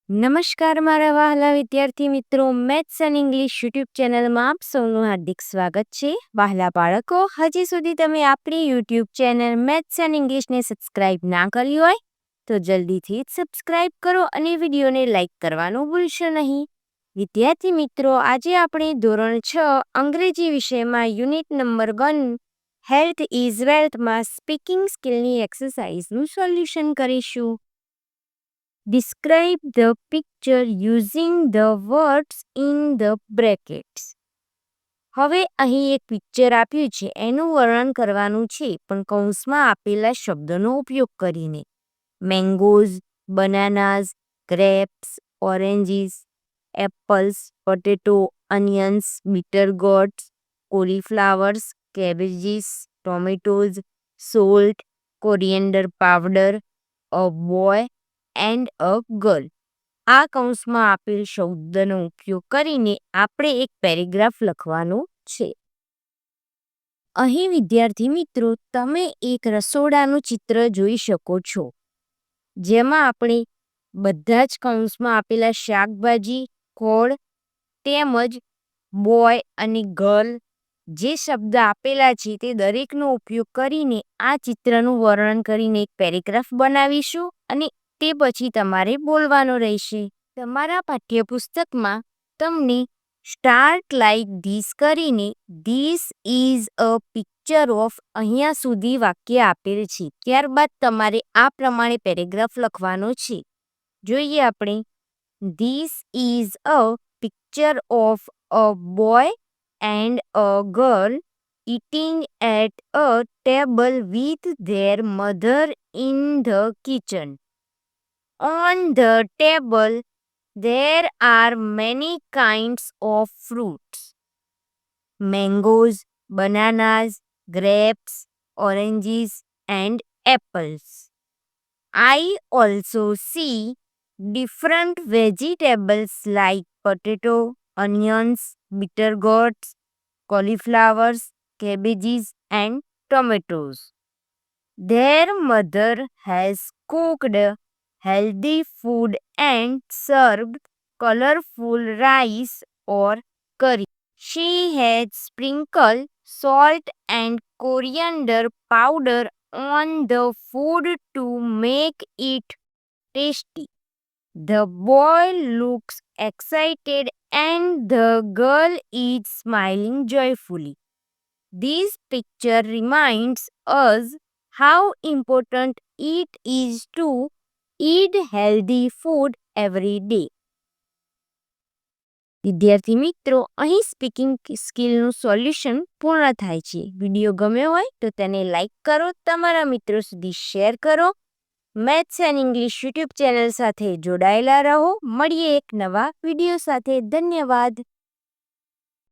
નમસ્કાર મારા વહાલા વિદ્યાર્થી મિત્રો, મેથ્સ એન્ડ ઇંગ્લિશ યુટ્યુબ ચેનલમાં આપ સૌનું હાર્દિક સ્વાગત છે. વહાલા બાળકો, હજી સુધી તમે આપણી યુટ્યુબ ચેનલ મેથ્સ એન્ડ ઇંગ્લિશને સબસ્ક્રાઇબ ના કરી હોય તો જલ્દીથી જ સબસ્ક્રાઇબ કરો અને વિડીયોને લાઇક કરવાનું ભૂલશો નહીં. વિદ્યાર્થી મિત્રો, આજે આપણે ધોરણ 6 અંગ્રેજી વિષયમાં યુનિટ નંબર 1 હેલ્થ ઇઝ વેલ્થમાં સ્પીકિંગ સ્કિલની એક્સરસાઇઝનું સોલ્યુશન કરીશું. Describe the picture using the words in the brackets. હવે અહીં એક પિક્ચર આપ્યું છે, એનું વર્ણન કરવાનું છે, પણ કૌંસમાં આપેલા શબ્દનો ઉપયોગ કરીને. Mangoes, bananas, grapes, oranges, apples, potato, onions, bitter gourds, cauliflowers, cabbages, tomatoes, salt, coriander powder, a boy and a girl. આ કૌંસમાં આપેલ શબ્દનો ઉપયોગ કરીને આપણે એક પેરેગ્રાફ લખવાનો છે. અહીં વિદ્યાર્થી મિત્રો, તમે એક રસોડાનું ચિત્ર જોઈ શકો છો, જેમાં આપણે બધા જ કૌંસમાં આપેલા શાકભાજી, ફળ તેમજ બોય અને ગર્લ જે શબ્દ આપેલા છે તે દરેકનો ઉપયોગ કરીને આ ચિત્રનું વર્ણન કરીને એક પેરેગ્રાફ બનાવીશું અને તે પછી તમારે બોલવાનો રહેશે. તમારા પાઠ્યપુસ્તકમાં તમને સ્ટાર્ટ લાઈક ધીસ કરીને this is a picture of અહીંયા સુધી વાક્ય આપેલ છે. ત્યારબાદ તમારે આ પ્રમાણે પેરેગ્રાફ લખવાનો છે. જોઈએ આપણે. This is a picture of a boy and a girl eating at a table with their mother in the kitchen. On the table, there are many kinds of fruits. Mangoes, bananas, grapes, oranges, and apples. I also see different vegetables like potato, onions, bitter gourds, cauliflowers, cabbages, and tomatoes. Their mother has cooked healthy food and served colorful rice or curry. She has sprinkled salt and coriander powder on the food to make it tasty. The boy looks excited and the girl is smiling joyfully. This picture reminds us how important it is to eat healthy food every day. વિદ્યાર્થી મિત્રો, અહીં speaking સ્કિલનું solution પૂર્ણ થાય છે. Video ગમ્યો હોય તો તેને લાઈક કરો, તમારા મિત્રો સુધી શેર કરો. Maths and English YouTube channel સાથે જોડાયેલા રહો. મળીએ એક નવા વિડીયો સાથે. ધન્યવાદ.